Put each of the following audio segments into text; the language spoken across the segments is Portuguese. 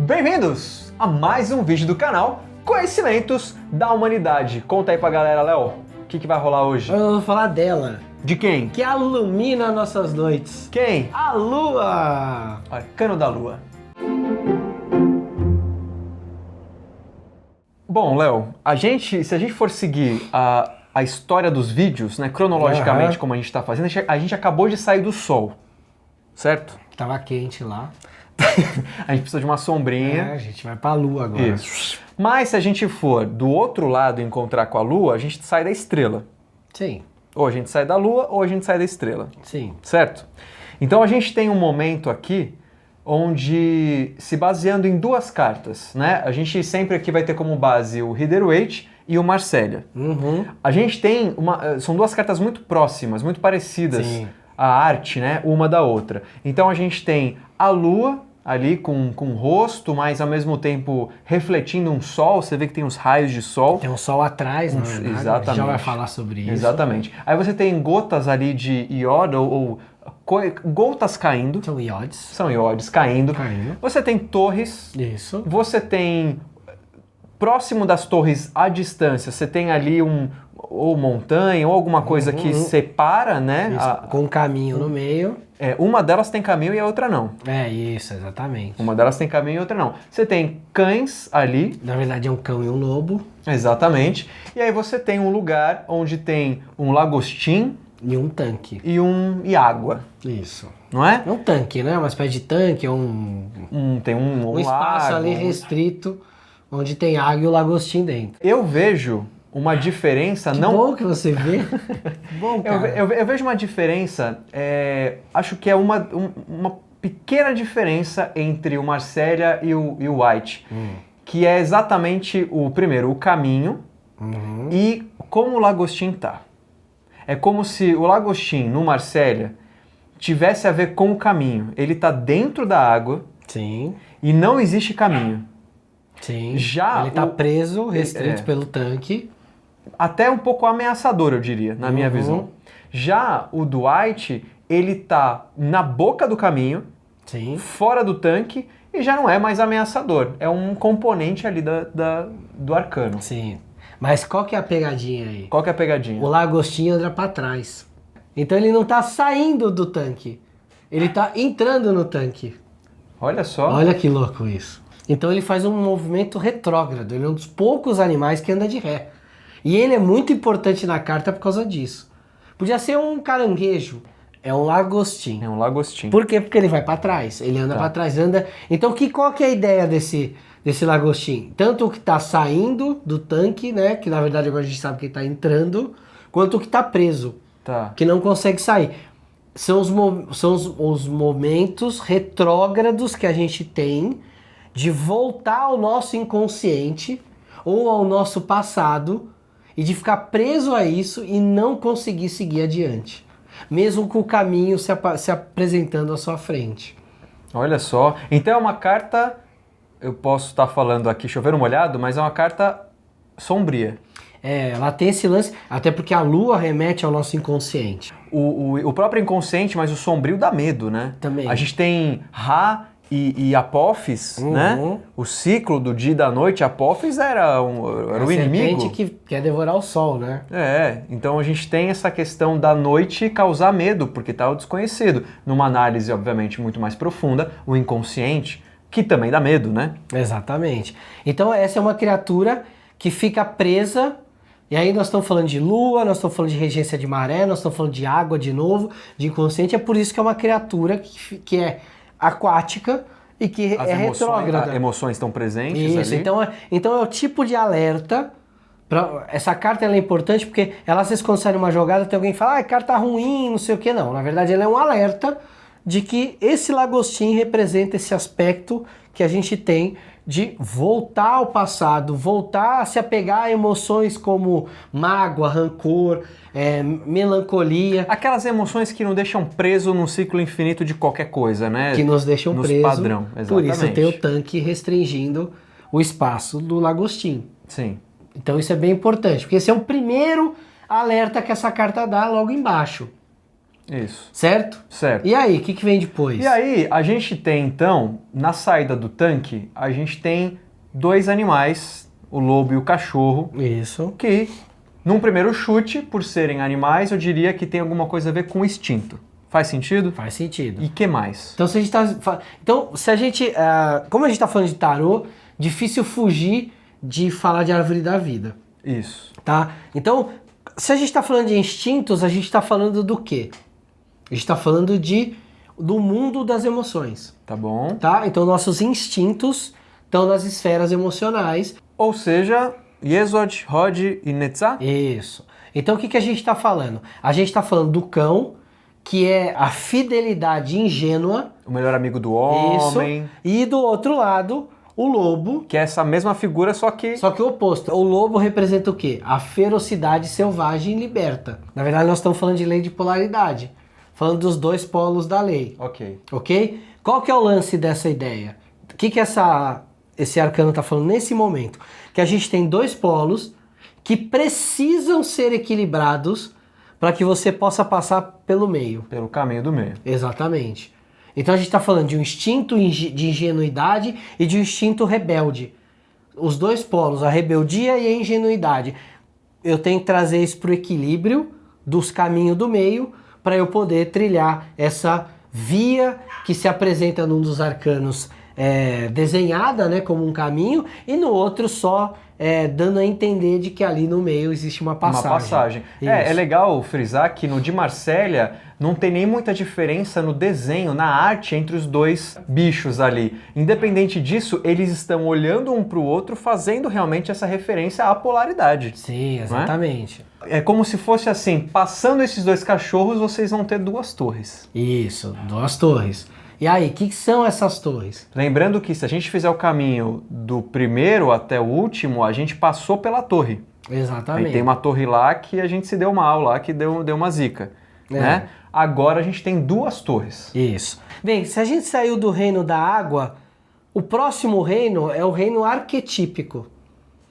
Bem-vindos a mais um vídeo do canal Conhecimentos da Humanidade. Conta aí pra galera, Léo, o que vai rolar hoje? Eu vou falar dela. De quem? Que ilumina nossas noites. Quem? A Lua! Arcano da Lua. Bom, Léo, se a gente for seguir a história dos vídeos, né, cronologicamente, como a gente tá fazendo, a gente acabou de sair do Sol, certo? Tava quente lá. A gente precisa de uma sombrinha. A gente vai pra Lua agora. Isso. Mas se a gente for do outro lado encontrar com a Lua, a gente sai da estrela. Sim. Ou a gente sai da Lua ou a gente sai da estrela. Sim. Certo? Então a gente tem um momento aqui onde, se baseando em duas cartas, né? A gente sempre aqui vai ter como base o Rider-Waite e o Marselha. Uhum. A gente tem são duas cartas muito próximas, muito parecidas. Sim. A arte, né? Uma da outra. Então a gente tem a Lua ali com o rosto, mas ao mesmo tempo refletindo um sol. Você vê que tem os raios de sol. Tem um sol atrás, né? Exatamente. A gente já vai falar sobre isso. Exatamente. Aí você tem gotas ali de iodo ou gotas caindo. São iodes. São iodes caindo. Você tem torres. Isso. Você tem, próximo das torres, à distância, você tem ali ou montanha ou alguma coisa que separa, né? Com um caminho no meio. Uma delas tem caminho e a outra não. Isso, exatamente. Uma delas tem caminho e a outra não. Você tem cães ali. Na verdade é um cão e um lobo. Exatamente. E aí você tem um lugar onde tem um lagostim. E um tanque. E água. Isso. Não é? É um tanque, né? Uma espécie de tanque, tem um espaço lago, ali restrito, onde tem água e o lagostim dentro. Eu vejo uma diferença... Que bom que você vê. Bom, cara. Eu vejo uma diferença, acho que é uma pequena diferença entre o Marselha e o Waite, que é exatamente o caminho e como o lagostim tá. É como se o lagostim no Marselha tivesse a ver com o caminho. Ele tá dentro da água. Sim. E não existe caminho. Sim. Já ele tá preso, restrito pelo tanque. Até um pouco ameaçador, eu diria, na minha visão. Já o Dwight, ele tá na boca do caminho, sim, fora do tanque, e já não é mais ameaçador. É um componente ali do arcano. Sim. Mas qual que é a pegadinha aí? Qual que é a pegadinha? O lagostim anda pra trás. Então ele não tá saindo do tanque. Ele tá entrando no tanque. Olha só. Olha que louco isso. Então ele faz um movimento retrógrado. Ele é um dos poucos animais que anda de ré. E ele é muito importante na carta por causa disso. Podia ser um caranguejo. É um lagostim. É um lagostim. Por quê? Porque ele vai pra trás. Ele anda pra trás, anda... Então qual que é a ideia desse lagostim? Tanto o que tá saindo do tanque, né? Que na verdade agora a gente sabe que ele tá entrando. Quanto o que tá preso. Tá. Que não consegue sair. São os momentos retrógrados que a gente tem de voltar ao nosso inconsciente ou ao nosso passado e de ficar preso a isso e não conseguir seguir adiante. Mesmo com o caminho se apresentando à sua frente. Olha só. Então é uma carta, eu posso estar falando aqui chover molhado, mas é uma carta sombria. Ela tem esse lance, até porque a lua remete ao nosso inconsciente. O próprio inconsciente, mas o sombrio dá medo, né? Também. A gente tem Ra e Apófis, né? O ciclo do dia e da noite, Apófis era o inimigo. Serpente que quer devorar o sol, né? Então a gente tem essa questão da noite causar medo, porque tá o desconhecido. Numa análise, obviamente, muito mais profunda, o inconsciente, que também dá medo, né? Exatamente. Então essa é uma criatura que fica presa. E aí nós estamos falando de lua, nós estamos falando de regência de maré, nós estamos falando de água de novo, de inconsciente. É por isso que é uma criatura que é aquática e que é retrógrada. As emoções estão presentes isso, ali. Então é o tipo de alerta. Essa carta ela é importante porque ela, às vezes, quando sai uma jogada, tem alguém que fala, carta ruim, não sei o que. Não, na verdade ela é um alerta de que esse lagostim representa esse aspecto que a gente tem de voltar ao passado, voltar a se apegar a emoções como mágoa, rancor, melancolia. Aquelas emoções que não deixam preso num ciclo infinito de qualquer coisa, né? Que nos deixam presos. Padrão, exatamente. Por isso tem o tanque restringindo o espaço do lagostim. Sim. Então isso é bem importante, porque esse é o primeiro alerta que essa carta dá logo embaixo. Isso. Certo? Certo. E aí, o que vem depois? E aí, a gente tem, então, na saída do tanque, a gente tem dois animais, o lobo e o cachorro, Isso. que, num primeiro chute, por serem animais, eu diria que tem alguma coisa a ver com instinto. Faz sentido? Faz sentido. E que mais? Então, se a gente... como a gente tá falando de tarô, difícil fugir de falar de árvore da vida. Isso. Tá? Então, se a gente tá falando de instintos, a gente tá falando do quê? A gente tá falando do mundo das emoções. Tá bom? Tá? Então, nossos instintos estão nas esferas emocionais. Ou seja, Yesod, Hod e Netzah? Isso. Então, o que a gente tá falando? A gente tá falando do cão, que é a fidelidade ingênua. O melhor amigo do homem. Isso. E do outro lado, o lobo. Que é essa mesma figura, só que... Só que o oposto. O lobo representa o quê? A ferocidade selvagem e liberta. Na verdade, nós estamos falando de lei de polaridade. Falando dos dois polos da lei. Ok. Ok? Qual que é o lance dessa ideia? O que esse arcano está falando nesse momento? Que a gente tem dois polos que precisam ser equilibrados para que você possa passar pelo meio. Pelo caminho do meio. Exatamente. Então a gente está falando de um instinto de ingenuidade e de um instinto rebelde. Os dois polos, a rebeldia e a ingenuidade. Eu tenho que trazer isso para o equilíbrio dos caminhos do meio para eu poder trilhar essa via que se apresenta num dos arcanos desenhada, né, como um caminho, e no outro só dando a entender de que ali no meio existe uma passagem. Uma passagem. É legal frisar que no de Marsella não tem nem muita diferença no desenho, na arte entre os dois bichos ali. Independente disso, eles estão olhando um para o outro, fazendo realmente essa referência à polaridade. Sim, exatamente. É como se fosse assim, passando esses dois cachorros, vocês vão ter duas torres. Isso, duas torres. E aí, o que são essas torres? Lembrando que se a gente fizer o caminho do primeiro até o último, a gente passou pela torre. Exatamente. Aí tem uma torre lá que a gente se deu mal lá, que deu uma zica. Né? Agora a gente tem duas torres. Isso. Bem, se a gente saiu do reino da água, o próximo reino é o reino arquetípico.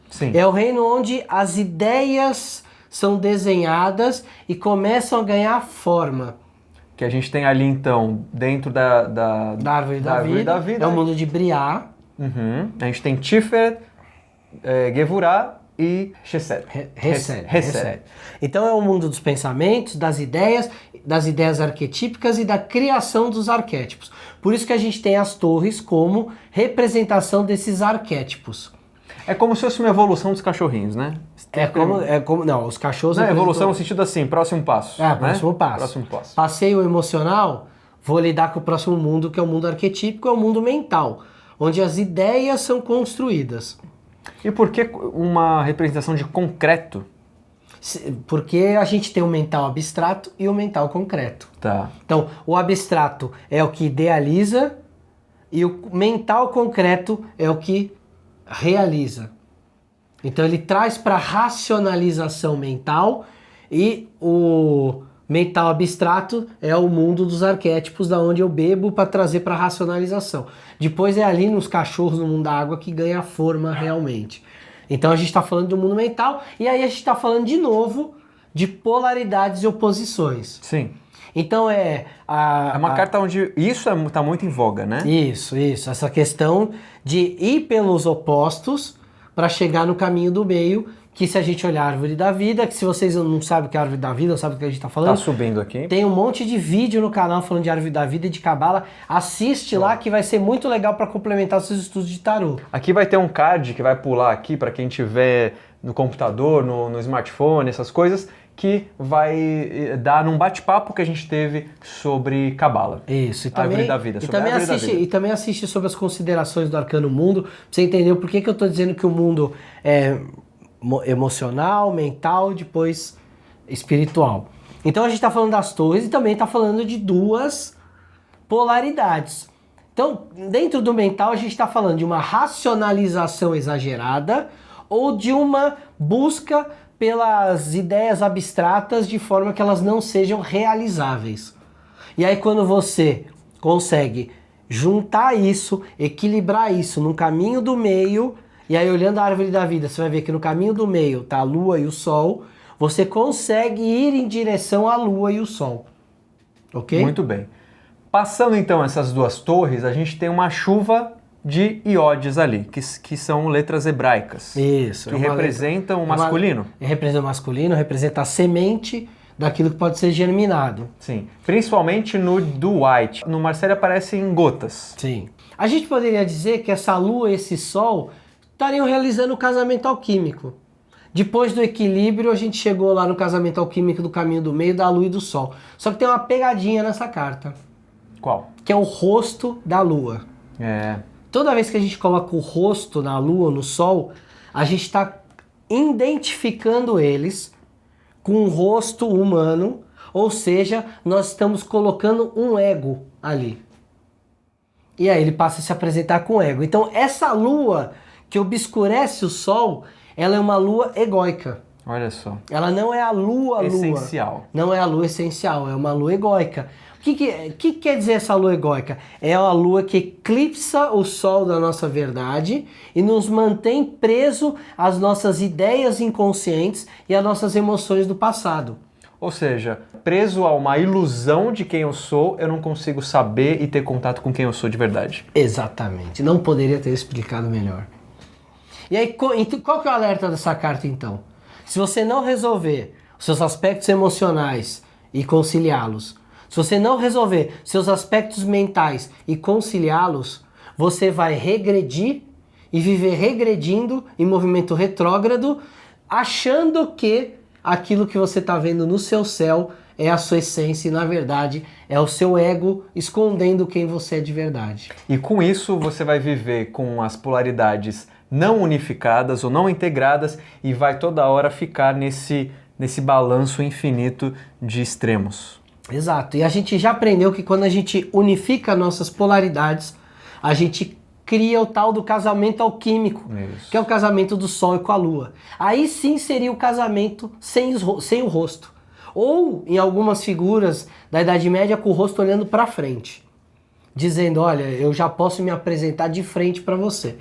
Sim. É o reino onde as ideias são desenhadas e começam a ganhar forma. Que a gente tem ali, então, dentro da árvore da vida. É o mundo de Briar. Uhum. A gente tem Tiferet, Gevurah e Chesed. Chesed. Então é o mundo dos pensamentos, das ideias arquetípicas e da criação dos arquétipos. Por isso que a gente tem as torres como representação desses arquétipos. É como se fosse uma evolução dos cachorrinhos, né? Não, os cachorros... Não, evolução no sentido assim, próximo passo. Próximo passo. Próximo passo. Passeio emocional, vou lidar com o próximo mundo, que é o mundo arquetípico, é o mundo mental, onde as ideias são construídas. E por que uma representação de concreto? Porque a gente tem o mental abstrato e o mental concreto. Tá. Então, o abstrato é o que idealiza e o mental concreto é o que realiza. Então ele traz para racionalização mental e o mental abstrato é o mundo dos arquétipos, da onde eu bebo para trazer para racionalização. Depois é ali nos cachorros, no mundo da água, que ganha forma realmente. Então a gente está falando do mundo mental e aí a gente está falando de novo de polaridades e oposições. Sim. Então é uma carta onde isso está muito em voga, né? Isso. Essa questão de ir pelos opostos para chegar no caminho do meio, que se a gente olhar a árvore da vida, que se vocês não sabem o que é a árvore da vida, não sabem o que a gente está falando... Tá subindo aqui. Tem um monte de vídeo no canal falando de árvore da vida e de cabala. Assiste lá que vai ser muito legal para complementar seus estudos de tarô. Aqui vai ter um card que vai pular aqui para quem tiver no computador, no smartphone, essas coisas, que vai dar num bate-papo que a gente teve sobre Cabala. Isso, e também, árvore da vida, e também assiste sobre as considerações do Arcano Mundo, pra você entender por que eu tô dizendo que o mundo é emocional, mental, depois espiritual. Então a gente tá falando das torres e também tá falando de duas polaridades. Então, dentro do mental, a gente está falando de uma racionalização exagerada ou de uma busca pelas ideias abstratas de forma que elas não sejam realizáveis. E aí quando você consegue juntar isso, equilibrar isso num caminho do meio, e aí olhando a árvore da vida, você vai ver que no caminho do meio tá a lua e o sol, você consegue ir em direção à lua e o sol. Ok? Muito bem. Passando então essas duas torres, a gente tem uma chuva de iodes ali, que são letras hebraicas. Isso. Que representam o masculino. Representa o masculino, representa a semente daquilo que pode ser germinado. Sim. Principalmente no do White. No Marcelo aparece em gotas. Sim. A gente poderia dizer que essa lua e esse sol estariam realizando o casamento alquímico. Depois do equilíbrio, a gente chegou lá no casamento alquímico do caminho do meio, da lua e do sol. Só que tem uma pegadinha nessa carta. Qual? Que é o rosto da lua. É. Toda vez que a gente coloca o rosto na lua, no sol, a gente está identificando eles com um rosto humano, ou seja, nós estamos colocando um ego ali. E aí ele passa a se apresentar com ego. Então essa lua que obscurece o sol, ela é uma lua egóica. Olha só. Ela não é a lua. Essencial. Não é a lua essencial, é uma lua egóica. O que quer dizer essa lua egóica? É a lua que eclipsa o sol da nossa verdade e nos mantém preso às nossas ideias inconscientes e às nossas emoções do passado. Ou seja, preso a uma ilusão de quem eu sou, eu não consigo saber e ter contato com quem eu sou de verdade. Exatamente. Não poderia ter explicado melhor. E aí, qual que é o alerta dessa carta então? Se você não resolver os seus aspectos emocionais e conciliá-los, se você não resolver seus aspectos mentais e conciliá-los, você vai regredir e viver regredindo em movimento retrógrado, achando que aquilo que você está vendo no seu céu é a sua essência e, na verdade, é o seu ego escondendo quem você é de verdade. E com isso você vai viver com as polaridades não unificadas ou não integradas e vai toda hora ficar nesse balanço infinito de extremos. Exato. E a gente já aprendeu que quando a gente unifica nossas polaridades, a gente cria o tal do casamento alquímico, Isso. que é o casamento do Sol e com a Lua. Aí sim seria o casamento sem o rosto. Ou, em algumas figuras da Idade Média, com o rosto olhando para frente, dizendo, olha, eu já posso me apresentar de frente para você.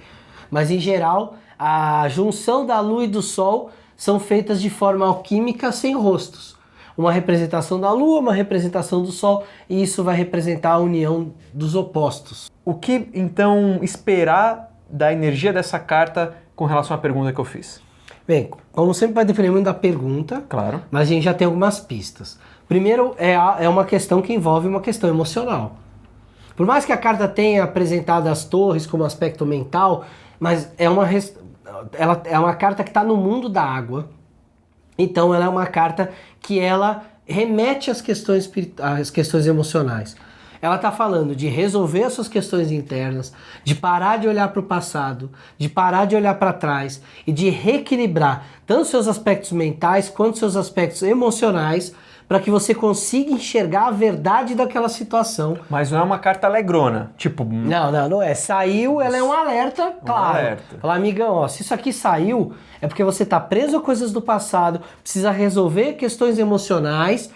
Mas, em geral, a junção da Lua e do Sol são feitas de forma alquímica sem rostos. Uma representação da Lua, uma representação do Sol, e isso vai representar a união dos opostos. O que, então, esperar da energia dessa carta com relação à pergunta que eu fiz? Bem, como sempre vai depender muito da pergunta, Claro. mas a gente já tem algumas pistas. Primeiro, é uma questão que envolve uma questão emocional. Por mais que a carta tenha apresentado as torres como aspecto mental, mas ela é uma carta que está no mundo da água. Então ela é uma carta que ela remete às questões emocionais. Ela está falando de resolver as suas questões internas, de parar de olhar para o passado, de parar de olhar para trás e de reequilibrar tanto seus aspectos mentais quanto seus aspectos emocionais para que você consiga enxergar a verdade daquela situação. Mas não é uma carta alegrona, tipo... Não é. Saiu, ela é um alerta, claro. alerta. Fala, amigão, ó, se isso aqui saiu, é porque você está preso a coisas do passado, precisa resolver questões emocionais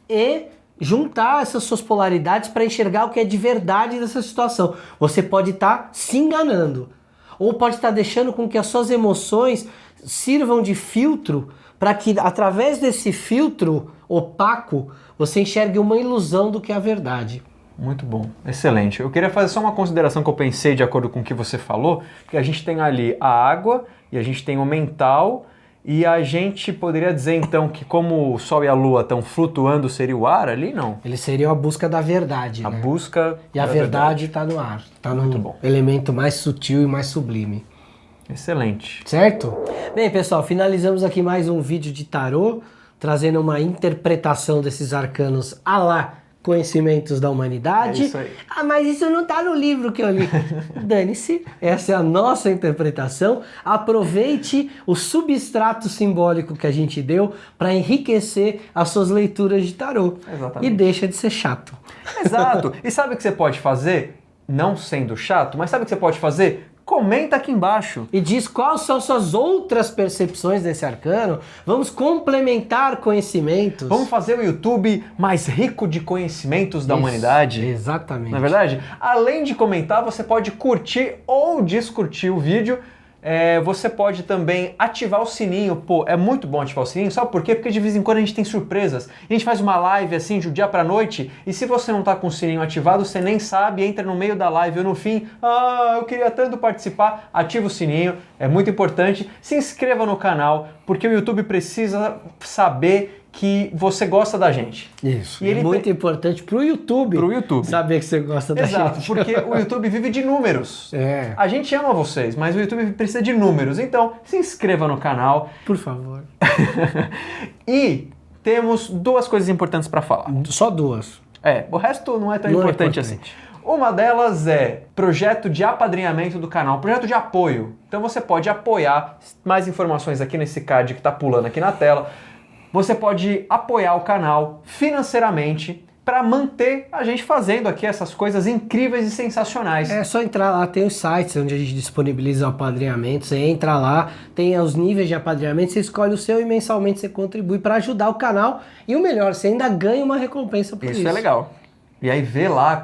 e juntar essas suas polaridades para enxergar o que é de verdade dessa situação. Você pode estar se enganando, ou pode estar deixando com que as suas emoções sirvam de filtro para que, através desse filtro opaco, você enxergue uma ilusão do que é a verdade. Muito bom, excelente. Eu queria fazer só uma consideração que eu pensei de acordo com o que você falou, que a gente tem ali a água e a gente tem o mental, e a gente poderia dizer então que como o Sol e a Lua estão flutuando, seria o ar ali, não? Eles seriam a busca da verdade, A né? busca E a da verdade está no ar, está Muito no bom. elemento mais sutil e mais sublime. Excelente. Certo? Bem, pessoal, finalizamos aqui mais um vídeo de tarô, trazendo uma interpretação desses arcanos à la Conhecimentos da Humanidade. É isso aí. Ah, mas isso não tá no livro que eu li. Dane-se, essa é a nossa interpretação. Aproveite o substrato simbólico que a gente deu para enriquecer as suas leituras de tarô. Exatamente. E deixa de ser chato. Exato. E sabe o que você pode fazer? Não sendo chato, mas sabe o que você pode fazer? Comenta aqui embaixo. E diz quais são suas outras percepções desse arcano. Vamos complementar conhecimentos. Vamos fazer o YouTube mais rico de conhecimentos da humanidade. Exatamente. Não é verdade? Além de comentar, você pode curtir ou descurtir o vídeo Você pode também ativar o sininho. Pô, é muito bom ativar o sininho. Sabe por quê? Porque de vez em quando a gente tem surpresas. A gente faz uma live assim de um dia pra noite e se você não tá com o sininho ativado, você nem sabe, entra no meio da live ou no fim. Eu queria tanto participar. Ativa o sininho, é muito importante. Se inscreva no canal, porque o YouTube precisa saber que você gosta da gente. Isso. E é muito importante pro YouTube. Pro YouTube. Saber que você gosta da gente. Exato, porque o YouTube vive de números. A gente ama vocês, mas o YouTube precisa de números. Então, se inscreva no canal. Por favor. E temos duas coisas importantes para falar. Só duas. O resto não é tão importante assim. Uma delas é projeto de apadrinhamento do canal, projeto de apoio. Então você pode apoiar, mais informações aqui nesse card que está pulando aqui na tela. Você pode apoiar o canal financeiramente para manter a gente fazendo aqui essas coisas incríveis e sensacionais. É só entrar lá, tem os sites onde a gente disponibiliza o apadrinhamento, você entra lá, tem os níveis de apadrinhamento, você escolhe o seu e mensalmente você contribui para ajudar o canal e o melhor, você ainda ganha uma recompensa por isso. Isso é legal. E aí vê lá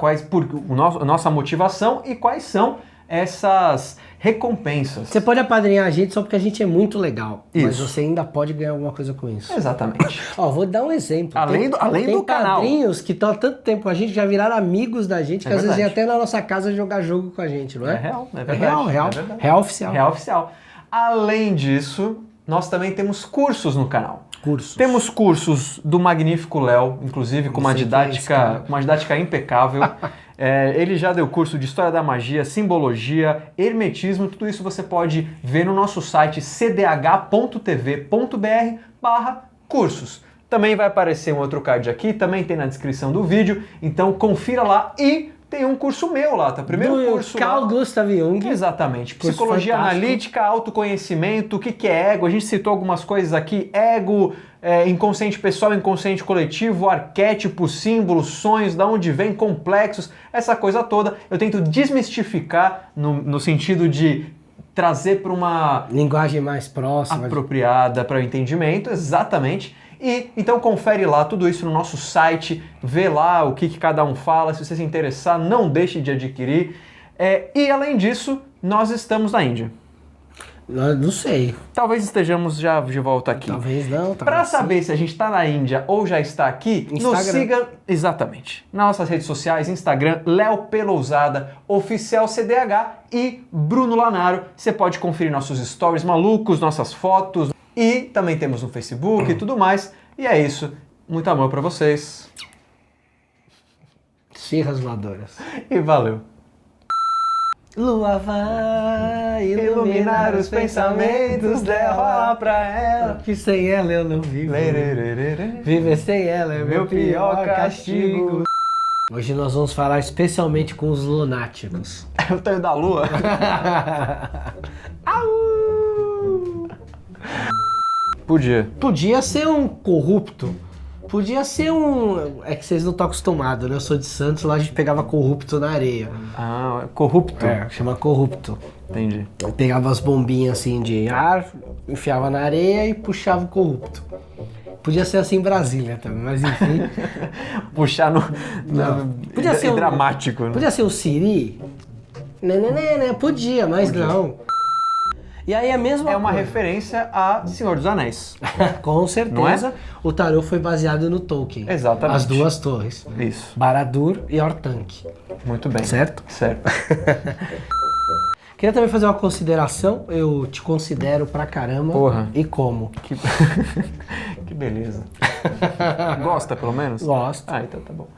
nossa motivação e quais são essas recompensas. Você pode apadrinhar a gente só porque a gente é muito legal, isso. Mas você ainda pode ganhar alguma coisa com isso. Exatamente. Vou dar um exemplo. Além do canal. Tem padrinhos que estão há tanto tempo com a gente, já viraram amigos da gente, que às vezes vêm até na nossa casa jogar jogo com a gente, não é? É real, é verdade. Real. É verdade. Real oficial. Real oficial. Além disso, nós também temos cursos no canal. Temos cursos do magnífico Léo, inclusive com uma didática impecável. Ele já deu curso de História da Magia, Simbologia, Hermetismo, tudo isso você pode ver no nosso site cdh.tv.br/cursos. Também vai aparecer um outro card aqui, também tem na descrição do vídeo, então confira lá e tem um curso meu lá, tá? Primeiro curso Carl lá. Gustav Jung. Exatamente. Curso Psicologia fantástico. analítica, autoconhecimento, o que é ego? A gente citou algumas coisas aqui. Ego, inconsciente pessoal, inconsciente coletivo, arquétipo, símbolos, sonhos, da onde vem, complexos, essa coisa toda. Eu tento desmistificar no sentido de trazer para uma linguagem mais próxima, apropriada para o entendimento, exatamente. E então confere lá tudo isso no nosso site, vê lá o que cada um fala, se você se interessar, não deixe de adquirir. E além disso, nós estamos na Índia. Não sei. Talvez estejamos já de volta aqui. Talvez não. Para saber se a gente está na Índia ou já está aqui, Instagram. Nos siga exatamente nas nossas redes sociais, Instagram, Léo Pelousada, Oficial CDH e Bruno Lanaro. Você pode conferir nossos stories malucos, nossas fotos. E também temos no Facebook e tudo mais. E é isso. Muito amor pra vocês. Xirras voadoras. E valeu. Lua vai iluminar os pensamentos dela pra ela. Que sem ela eu não vivo. Viver sem ela é meu pior castigo. Hoje nós vamos falar especialmente com os lunáticos. É o tamanho da lua. Podia ser um corrupto. Podia ser um... É que vocês não estão acostumados, né? Eu sou de Santos, lá a gente pegava corrupto na areia. Corrupto? Chama corrupto. Entendi. Eu pegava as bombinhas assim de ar, enfiava na areia e puxava o corrupto. Podia ser assim em Brasília também, mas enfim. Puxar Podia ser dramático, né? Podia ser o Siri? Né, podia, mas não. E aí a mesma É uma coisa. referência a Senhor dos Anéis. Com certeza, o tarô foi baseado no Tolkien. Exatamente. As duas torres. Isso. Barad-dûr e Orthanc. Muito bem. Certo? Certo. Queria também fazer uma consideração. Eu te considero pra caramba. Porra. E como? Que beleza. Gosta, pelo menos? Gosto. Então tá bom.